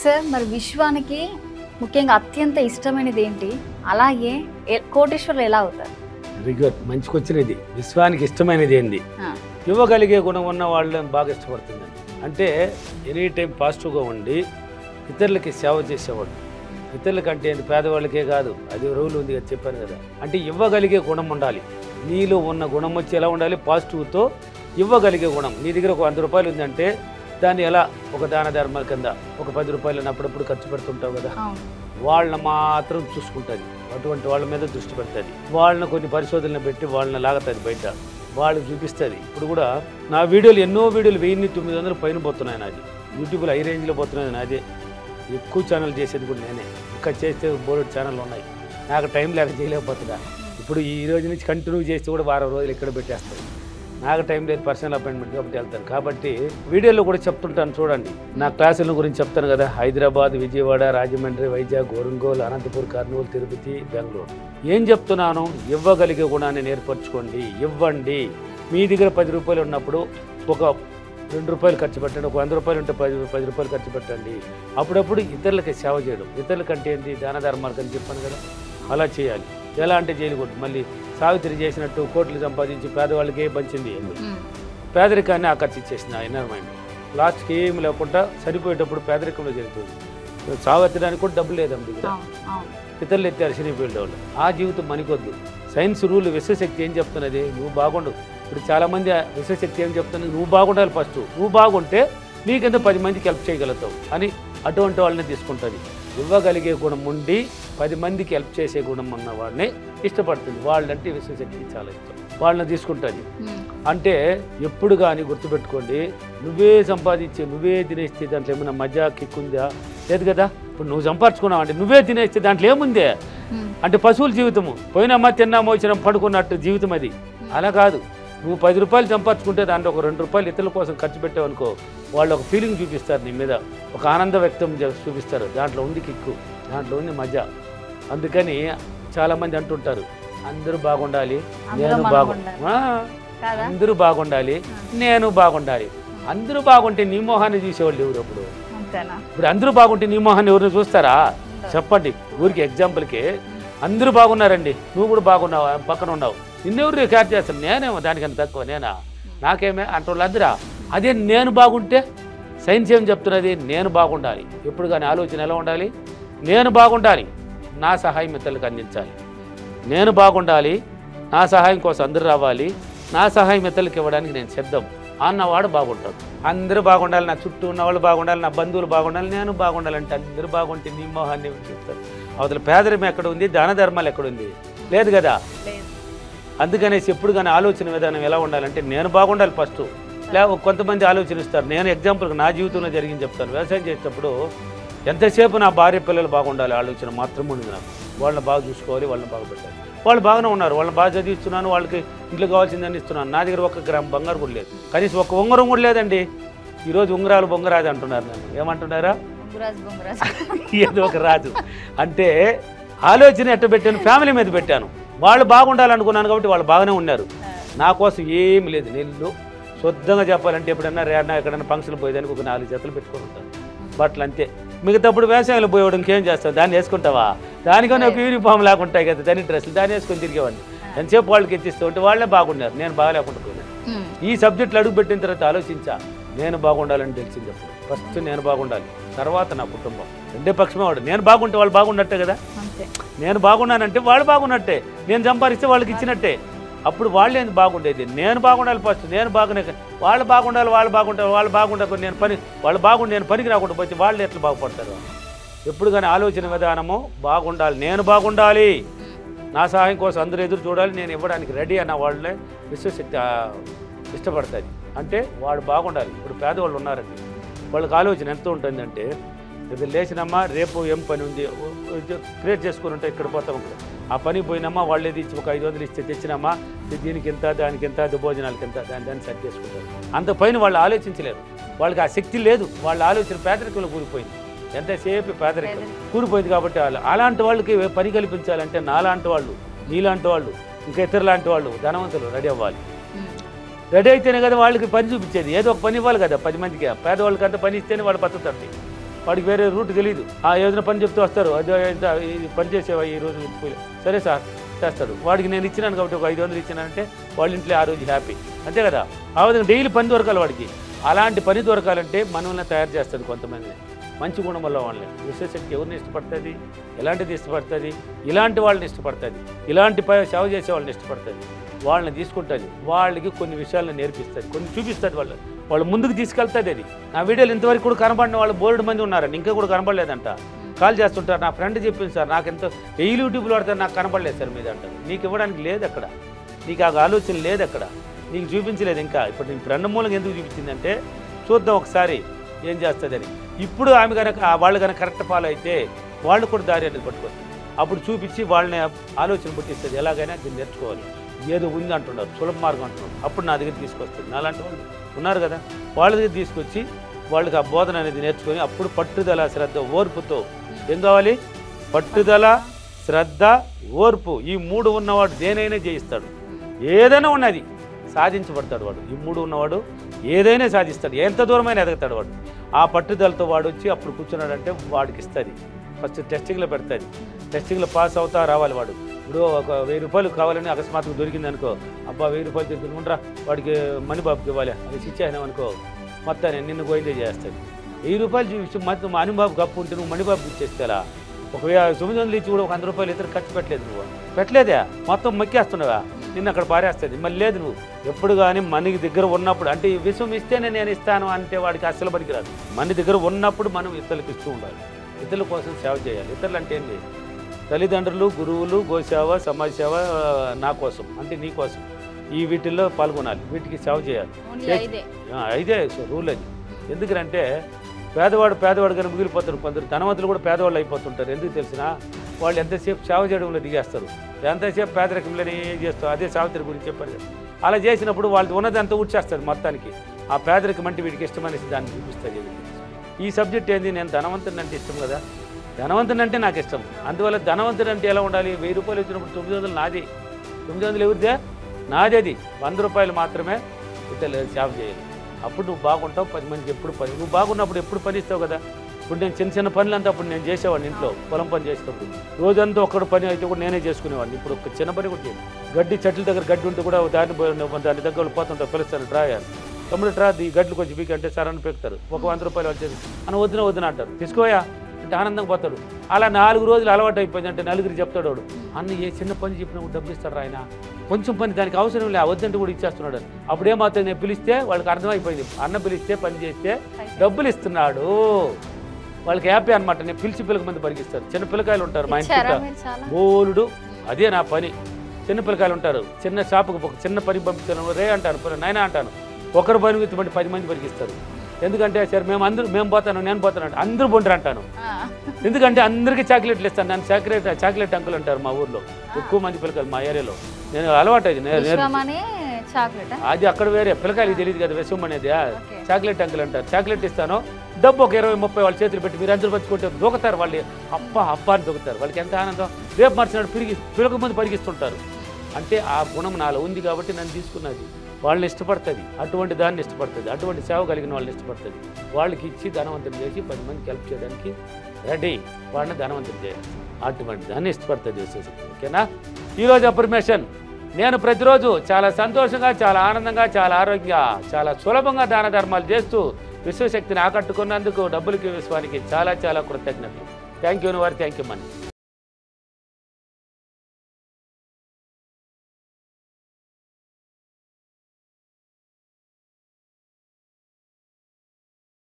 Sir మరి విశ్వానికి ముఖ్యంగా అత్యంత ఇష్టమైనది ఏంటి? అలాగే కోటీశ్వరులు ఎలా అవుతారు? వెరీ గుడ్, మంచి క్వశ్చన్ ఇది. విశ్వానికి ఇష్టమైనది ఏంది? ఇవ్వగలిగే గుణం ఉన్న వాళ్ళని బాగా ఇష్టపడుతుంది. అంటే ఎనీ టైం పాజిటివ్గా ఉండి ఇతరులకి సేవ చేసేవాడు. ఇతరులకి అంటే ఏంటి, పేదవాళ్ళకే కాదు, అది రోజులు ఉంది కదా, చెప్పాను కదా. అంటే ఇవ్వగలిగే గుణం ఉండాలి. నీలో ఉన్న గుణం వచ్చి ఎలా ఉండాలి? పాజిటివ్తో ఇవ్వగలిగే గుణం. నీ దగ్గర ఒక 100 రూపాయలు ఉందంటే దాన్ని ఎలా ఒక దాన ధర్మాల కింద ఒక 10 రూపాయలను అప్పుడప్పుడు ఖర్చు పెడుతుంటావు కదా, వాళ్ళని మాత్రం చూసుకుంటుంది. అటువంటి వాళ్ళ మీద దృష్టి పెడుతుంది. వాళ్ళని కొన్ని పరిశోధనలు పెట్టి వాళ్ళని లాగుతుంది బయట, వాళ్ళకి చూపిస్తుంది. ఇప్పుడు కూడా నా వీడియోలు ఎన్నో వీడియోలు 1900 పైన పోతున్నాయి నాది. యూట్యూబ్లో హై రేంజ్లో పోతున్నాయి నాదే. ఎక్కువ ఛానల్ చేసేది కూడా నేనే. ఇంకా చేస్తే బోర్డు ఛానల్ ఉన్నాయి. నాకు టైం లేక చేయలేకపోతున్నా. ఇప్పుడు ఈ రోజు నుంచి కంటిన్యూ చేస్తే కూడా వారం రోజులు ఇక్కడ పెట్టేస్తాను. నాకు టైం లేదు, పర్సనల్ అపాయింట్మెంట్ కాబట్టి వెళ్తాను. కాబట్టి వీడియోలో కూడా చెప్తుంటాను చూడండి. నా క్లాసుల గురించి చెప్తాను కదా, హైదరాబాద్, విజయవాడ, రాజమండ్రి, వైజాగ్, ఒంగోలు, అనంతపూర్, కర్నూలు, తిరుపతి, బెంగళూరు. ఏం చెప్తున్నాను? ఇవ్వగలిగే గుణాన్ని నేర్పరచుకోండి, ఇవ్వండి. మీ దగ్గర 10 రూపాయలు ఉన్నప్పుడు ఒక 2 రూపాయలు ఖర్చు పెట్టండి. ఒక 100 రూపాయలు ఉంటే 10 రూపాయలు ఖర్చు పెట్టండి. అప్పుడప్పుడు ఇతరులకి సేవ చేయడం. ఇతరులకంటే ఏంటి, దాన ధర్మాలకు అని చెప్పాను కదా, అలా చేయాలి. ఎలా అంటే చేయకూడదు. మళ్ళీ సావిత్రి చేసినట్టు కోట్లు సంపాదించి పేదవాళ్ళకి పంచింది. పేదరికాన్ని ఆకర్షించేసింది ఆ ఇన్నర్ మైండ్. లాస్ట్కి ఏమి లేకుండా సరిపోయేటప్పుడు పేదరికంలో జరుగుతుంది. సావిత్రడానికి కూడా డబ్బులు లేదండి దగ్గర. ఇతరులు ఎత్తారు సినిఫీల్డ్ వాళ్ళు. ఆ జీవితం మనకొద్దు. సైన్స్ రూల్, విశ్వశక్తి ఏం చెప్తున్నది? నువ్వు బాగుండు. ఇప్పుడు చాలామంది విశ్వశక్తి ఏం చెప్తున్నది? నువ్వు బాగుండాలి ఫస్ట్. నువ్వు బాగుంటే నీకెంత 10 మందికి హెల్ప్ చేయగలుగుతావు అని అటువంటి వాళ్ళని తీసుకుంటుంది. ఇవ్వగలిగే గుణం ఉండి 10 మందికి హెల్ప్ చేసే గుణం ఉన్న వాడిని ఇష్టపడుతుంది. వాళ్ళంటే విశ్వశక్తి చాలా ఇష్టం, వాళ్ళని తీసుకుంటుంది. అంటే ఎప్పుడు కానీ గుర్తుపెట్టుకోండి, నువ్వే సంపాదించి నువ్వే తినేస్తే దాంట్లో ఏమైనా మజా కిక్కుందా? లేదు కదా. ఇప్పుడు నువ్వు సంపాదించుకున్నావు అంటే నువ్వే తినేస్తే దాంట్లో ఏముందే? అంటే పశువుల జీవితము, పోయినామా తిన్నామా వచ్చినా పడుకున్నట్టు జీవితం అది. అలా కాదు. నువ్వు 10 రూపాయలు సంపాదించుకుంటే దాంట్లో ఒక 2 రూపాయలు ఇతరుల కోసం ఖర్చు పెట్టావు అనుకో, వాళ్ళు ఒక ఫీలింగ్ చూపిస్తారు నీ మీద, ఒక ఆనంద వ్యక్తం చూపిస్తారు. దాంట్లో ఉంది కిక్కు, దాంట్లో ఉంది మజా. అందుకని చాలామంది అంటుంటారు, అందరూ బాగుండాలి, నేను అందరూ బాగుండాలి, నేను బాగుండాలి. అందరూ బాగుంటే నీ మొహాన్ని చూసేవాళ్ళు ఎవరు? ఇప్పుడు అందరూ బాగుంటే నీ మొహాన్ని ఎవరిని చూస్తారా? చెప్పండి. ఊరికి ఎగ్జాంపుల్కి అందరూ బాగున్నారండి, నువ్వు కూడా బాగున్నావు, పక్కన ఉన్నావు, నిన్నెవరు క్యార్ చేస్తాను? నేనేమో దానికన్నా తక్కువ, నేనా? నాకేమే అంటోళ్ళు అందరా. అదే నేను బాగుంటే సైన్స్ ఏం చెప్తున్నది? నేను బాగుండాలి. ఎప్పుడు కానీ ఆలోచన ఎలా ఉండాలి? నేను బాగుండాలి, నా సహాయం ఇతరులకు అందించాలి. నేను బాగుండాలి, నా సహాయం కోసం అందరూ రావాలి, నా సహాయం ఇతరులకు ఇవ్వడానికి నేను సిద్ధం అన్నవాడు బాగుంటాడు. అందరూ బాగుండాలి, నా చుట్టూ ఉన్న వాళ్ళు బాగుండాలి, నా బంధువులు బాగుండాలి, నేను బాగుండాలంటే అందరూ బాగుంటే నీ మొహాన్ని చూస్తారు. అవతల పేదరికం ఎక్కడ ఉంది, దాన ధర్మాలు ఎక్కడుంది? లేదు కదా. అందుకనేసి ఎప్పుడు కానీ ఆలోచన విధానం ఎలా ఉండాలంటే నేను బాగుండాలి ఫస్ట్. కొంతమంది ఆలోచనిస్తారు. నేను ఎగ్జాంపుల్గా నా జీవితంలో జరిగింది చెప్తాను. వ్యవసాయం చేసేటప్పుడు ఎంతసేపు నా భార్య పిల్లలు బాగుండాలి ఆలోచన మాత్రం ఉంది నాకు. వాళ్ళని బాగా చూసుకోవాలి, వాళ్ళని బాగా పెట్టాలి. వాళ్ళు బాగానే ఉన్నారు, వాళ్ళని బాగా చదివిస్తున్నాను, వాళ్ళకి ఇంట్లో కావాల్సిందని ఇస్తున్నాను. నా దగ్గర 1 గ్రామ్ బంగారు కూడా లేదు, కనీసం 1 ఉంగరం కూడా లేదండి. ఈరోజు ఉంగరాలు బొంగరాజు అంటున్నారు. నన్ను ఏమంటున్నారా? ఏదో ఒక రాజు అంటే ఆలోచన ఎట్ట పెట్టాను, ఫ్యామిలీ మీద పెట్టాను. వాళ్ళు బాగుండాలనుకున్నాను కాబట్టి వాళ్ళు బాగానే ఉన్నారు. నా కోసం ఏమి లేదు. నేను శుద్ధంగా చెప్పాలంటే ఎప్పుడన్నా రేనా ఎక్కడన్నా ఫంక్షన్లు పోయేదానికి ఒక 4 జతలు పెట్టుకొని ఉంటాను, బట్టలు అంతే. మిగతాప్పుడు వ్యవసాయంలో పోయేవాడు ఇంకేం చేస్తావు? దాన్ని వేసుకుంటావా? దానికన్నా ఒక యూనిఫామ్ లాగుంటాయి కదా, దాని డ్రెస్సులు, దాన్ని వేసుకొని తిరిగేవాడిని. ఎంతసేపు వాళ్ళకి ఎత్తిస్తూ ఉంటే వాళ్ళే బాగున్నారు, నేను బాగాలేకుండా పోయినాను. ఈ సబ్జెక్టులు అడుగుపెట్టిన తర్వాత ఆలోచించా, నేను బాగుండాలని తెలిసింది. అప్పుడు ఫస్ట్ నేను బాగుండాలి, తర్వాత నా కుటుంబం. రెండే పక్షమే వాడు. నేను బాగుంటే వాళ్ళు బాగున్నట్టే కదా. నేను బాగున్నానంటే వాళ్ళు బాగున్నట్టే, నేను సంపాదిస్తే వాళ్ళకి ఇచ్చినట్టే. అప్పుడు వాళ్ళు ఏంది బాగుండేది? నేను బాగుండాలి ఫస్ట్. నేను బాగునే, వాళ్ళు బాగుండాలి, వాళ్ళు బాగుంటారు, వాళ్ళు బాగుండకపోతే నేను వాళ్ళు బాగుండి నేను పనికి రాకుండా పోతే వాళ్ళు ఎట్లా బాగుపడతారు? ఎప్పుడు కానీ ఆలోచన విధానము బాగుండాలి. నేను బాగుండాలి, నా సహాయం కోసం అందరూ ఎదురు చూడాలి, నేను ఇవ్వడానికి రెడీ అన్న వాళ్ళే విశ్వశక్తి ఇష్టపడుతుంది. అంటే వాడు బాగుండాలి. ఇప్పుడు పేదవాళ్ళు ఉన్నారండి, వాళ్ళకి ఆలోచన ఎంత ఉంటుందంటే, ఇది లేచినమ్మా రేపు ఏం పని ఉంది క్రియేట్ చేసుకుని ఉంటే ఇక్కడ పోతాం, ఆ పని పోయినమ్మా వాళ్ళు ఏది ఇచ్చి ఒక 500 ఇస్తే తెచ్చినమ్మా, దీనికి ఎంత, దానికి ఎంత, భోజనాలకి ఎంత, దాన్ని సెట్ చేసుకుంటారు. అంత పైన వాళ్ళు ఆలోచించలేరు, వాళ్ళకి ఆ శక్తి లేదు. వాళ్ళ ఆలోచన పేదరికంలో కూలిపోయింది. ఎంతసేపు పేదరికం కూలిపోయింది. కాబట్టి అలాంటి వాళ్ళకి పని కల్పించాలంటే నాలాంటి వాళ్ళు, నీలాంటి వాళ్ళు, ఇంకా ఇతర లాంటి వాళ్ళు ధనవంతులు రెడీ అవ్వాలి. రెడీ అయితేనే కదా వాళ్ళకి పని చూపించేది. ఏదో ఒక పని ఇవ్వాలి కదా 10 మందికి. పేదవాళ్ళకి అంత పని ఇస్తేనే వాళ్ళు బతుకుతారు. వాడికి వేరే రూట్ తెలియదు. ఏదైనా పని చెప్తూ వస్తారు, అదే ఇది పని చేసేవా ఈరోజు, సరే సార్ చేస్తాడు. వాడికి నేను ఇచ్చినాను కాబట్టి ఒక 500 ఇచ్చినానంటే వాళ్ళ ఇంట్లో ఆ రోజు హ్యాపీ, అంతే కదా. ఆ విధంగా డైలీ పని దొరకాలి వాడికి. అలాంటి పని దొరకాలంటే మనల్ని తయారు చేస్తాడు కొంతమందిని, మంచి గుణం వల్ల వాళ్ళని. విశ్వశక్తి ఎవరిని ఇష్టపడుతుంది, ఎలాంటిది ఇష్టపడుతుంది, ఇలాంటి వాళ్ళని ఇష్టపడుతుంది, ఇలాంటి సేవ చేసే వాళ్ళని ఇష్టపడుతుంది, వాళ్ళని తీసుకుంటుంది, వాళ్ళకి కొన్ని విషయాలను నేర్పిస్తుంది, కొన్ని చూపిస్తుంది, వాళ్ళు ముందుకు తీసుకెళ్తుంది. అది నా వీడియోలు ఇంతవరకు కూడా కనబడిన వాళ్ళు బోల్డ్ మంది ఉన్నారండి, ఇంకా కూడా కనబడలేదంట. కాల్ చేస్తుంటారు, నా ఫ్రెండ్ చెప్పింది సార్, నాకు ఎంతో యూట్యూబ్లో పడతారు, నాకు కనబడలేదు సార్ మీద అంటారు. నీకు ఇవ్వడానికి లేదు అక్కడ, నీకు ఆ ఆలోచన లేదు అక్కడ, నీకు చూపించలేదు ఇంకా. ఇప్పుడు నేను ఫ్రెండ్ మూలంగా ఎందుకు చూపించిందంటే చూద్దాం ఒకసారి ఏం చేస్తుందని. ఇప్పుడు ఆమె కనుక వాళ్ళు కనుక కరెక్ట్ ఫాలో అయితే వాళ్ళు కూడా దారి అనేది పట్టుకొస్తుంది. అప్పుడు చూపించి వాళ్ళని ఆలోచన పుట్టిస్తుంది, ఎలాగైనా దీన్ని నేర్చుకోవాలి, ఏదో ఉంది అంటున్నారు, సులభ మార్గం అంటున్నారు. అప్పుడు నా దగ్గర తీసుకొస్తుంది. నాలాంటి వాళ్ళు ఉన్నారు కదా, వాళ్ళ దగ్గర తీసుకొచ్చి వాళ్ళకి ఆ బోధన అనేది నేర్చుకొని అప్పుడు పట్టుదల, శ్రద్ధ, ఓర్పుతో ఏం కావాలి, పట్టుదల, శ్రద్ధ, ఓర్పు, ఈ 3 ఉన్నవాడు దేనైనా జయిస్తాడు. ఏదైనా ఉన్నది సాధించబడతాడు వాడు. ఈ 3 ఉన్నవాడు ఏదైనా సాధిస్తాడు, ఎంత దూరమైనా ఎదగతాడు వాడు. ఆ పట్టుదలతో వాడు వచ్చి అప్పుడు కూర్చున్నాడంటే వాడికి ఇస్తుంది. ఫస్ట్ టెస్టింగ్లో పెడుతుంది, టెస్టింగ్లో పాస్ అవుతా రావాలి వాడు. ఇప్పుడు ఒక 1000 రూపాయలు కావాలని అకస్మాత్తుగా దొరికింది అనుకో, అబ్బా 1000 రూపాయలు తీసుకుంటారా వాడికి మణిబాబుకి ఇవ్వాలి, అది ఇచ్చేసినావు అనుకో మొత్తాన్ని నిన్ను గోయిందే చేస్తుంది. 1000 రూపాయలు చూపించి మొత్తం మణిబాబుకి అప్పు ఉంటే నువ్వు మణిబాబుకి ఇచ్చేస్తారా? ఒక 900 ఇచ్చి కూడా ఒక 100 రూపాయలు ఇతరు ఖర్చు పెట్టలేదు, నువ్వు పెట్టలేదా, మొత్తం మక్కేస్తున్నావా, నిన్ను అక్కడ పారేస్తుంది. మళ్ళీ లేదు, నువ్వు ఎప్పుడు కానీ మనకి దగ్గర ఉన్నప్పుడు, అంటే ఈ విషయం ఇస్తేనే నేను ఇస్తాను అంటే వాడికి అస్సలు పనికిరాదు. మన దగ్గర ఉన్నప్పుడు మనం ఇతరులకు ఇస్తూ ఉండాలి, ఇతరుల కోసం సేవ చేయాలి. ఇతరులు అంటే ఏంటి, తల్లిదండ్రులు, గురువులు, గోసేవ, సమాజ సేవ, నా కోసం అంటే నీ కోసం, ఈ వీటిల్లో పాల్గొనాలి, వీటికి సేవ చేయాలి. ఇదే రూల్ అది. ఎందుకంటే పేదవాడు కానీ మిగిలిపోతారు. కొందరు ధనవంతులు కూడా పేదవాళ్ళు అయిపోతుంటారు. ఎందుకు తెలిసినా వాళ్ళు ఎంతసేపు సేవ చేయడంలో దిగేస్తారు, ఎంతసేపు పేదరికంలోనే చేస్తారు. అదే సావిత్రి గురించి చెప్పారు కదా, అలా చేసినప్పుడు వాళ్ళు ఉన్నదంతా ఊడ్చేస్తారు మొత్తానికి. ఆ పేదరికం అంటే వీడికి ఇష్టమనేసి దాన్ని చూపిస్తుంది. ఈ సబ్జెక్ట్ ఏంది, నేను ధనవంతుని అంటే ఇష్టం కదా, ధనవంతుని అంటే నాకు ఇష్టం. అందువల్ల ధనవంతుడు అంటే ఎలా ఉండాలి, 1000 రూపాయలు ఇచ్చినప్పుడు 900 నాది, 900 ఎవరిదే, నాది. అది 100 రూపాయలు మాత్రమే ఇతరులు సేవ చేయాలి. అప్పుడు నువ్వు బాగుంటావు, 10 మందికి ఎప్పుడు పని, నువ్వు బాగున్నప్పుడు ఎప్పుడు పని ఇస్తావు కదా. ఇప్పుడు నేను చిన్న పనులంతా అప్పుడు నేను చేసేవాడిని, ఇంట్లో పొలం పని చేసేటప్పుడు రోజంతా ఒక్కడు పని అయితే కూడా నేనే చేసుకునేవాడిని. ఇప్పుడు ఒక చిన్న పని కూడా గడ్డి చెట్ల దగ్గర గడ్డి ఉంటే కూడా దాని దగ్గర పోతుంటా, పిలుస్తాను, ట్రా అయ్యాను, తమ్ముడు ట్రా ఈ గడ్డలు కొంచెం పీక్ అంటే సార్ అని పెడతారు. ఒక 100 రూపాయలు వచ్చేది అని వద్దున అంటారు, తీసుకోయా అంటే ఆనందంగా పోతాడు. అలా 4 రోజులు అలవాటు అయిపోయింది అంటే నలుగురు చెప్తాడు వాడు, అన్న ఏ చిన్న పని చెప్పినప్పుడు డబ్బు ఇస్తాడు ఆయన, కొంచెం పని దానికి అవసరం లే, వద్దంటే కూడా ఇచ్చేస్తున్నాడు. అప్పుడు ఏమవుతుంది, నేను పిలిస్తే వాళ్ళకి అర్థమైపోయింది, అన్న పిలిస్తే పని చేస్తే డబ్బులు ఇస్తున్నాడు, వాళ్ళకి హ్యాపీ అనమాట. నేను పిల్లక మంది పరిగిస్తారు. చిన్న పిల్లకాయలు ఉంటారు మా ఇంట్లో బోలుడు, అదే నా పని. చిన్న పిల్లకాయలు ఉంటారు, చిన్న షాపుకి ఒక చిన్న పని పంపిస్తాను, రే అంటాను, నాయన అంటాను, ఒకరు పని గురించి 10 మంది పరిగిస్తారు. ఎందుకంటే సరే మేము పోతాను, నేను పోతాను అంటే అందరూ బొండ్రు అంటాను. ఎందుకంటే అందరికీ చాక్లెట్లు ఇస్తాను, నన్ను చాక్లెట్ అంకుల్ అంటారు మా ఊర్లో, ఎక్కువ మంది పిల్లకాయలు మా ఏరియాలో. నేను అలవాటు అది అక్కడ వేరే పిల్లకాయలకి తెలియదు కదా విషయం అనేది. చాక్లెట్ అంకుల్ అంటారు, చాక్లెట్ ఇస్తాను, డబ్బు ఒక 20-30 వాళ్ళ చేతులు పెట్టి మీరు అందరూ పంచుకుంటే దూకుతారు వాళ్ళు, అప్ప అని దూకుతారు. వాళ్ళకి ఎంత ఆనందం, రేపు మర్చినాడు పిల్లక ముందు పరిగిస్తుంటారు. అంటే ఆ గుణం నాలో ఉంది కాబట్టి నన్ను తీసుకున్నది. వాళ్ళని ఇష్టపడుతుంది, అటువంటి దాన్ని ఇష్టపడుతుంది, అటువంటి సేవ కలిగిన వాళ్ళని ఇష్టపడుతుంది. వాళ్ళకి ఇచ్చి ధనవంతులు చేసి 10 మందికి హెల్ప్ చేయడానికి రెడీ, వాళ్ళని ధనవంతులు చేయాలి, అటువంటి దాన్ని ఇష్టపడుతుంది విశ్వశక్తి. ఓకేనా? ఈరోజు అఫర్మేషన్, నేను ప్రతిరోజు చాలా సంతోషంగా, చాలా ఆనందంగా, చాలా ఆరోగ్యంగా, చాలా సులభంగా దాన ధర్మాలు చేస్తూ విశ్వశక్తిని ఆకట్టుకున్నందుకు డబ్బులకి విశ్వానికి చాలా కృతజ్ఞతలు. థ్యాంక్ యూ వారి, థ్యాంక్ యూ మనీ.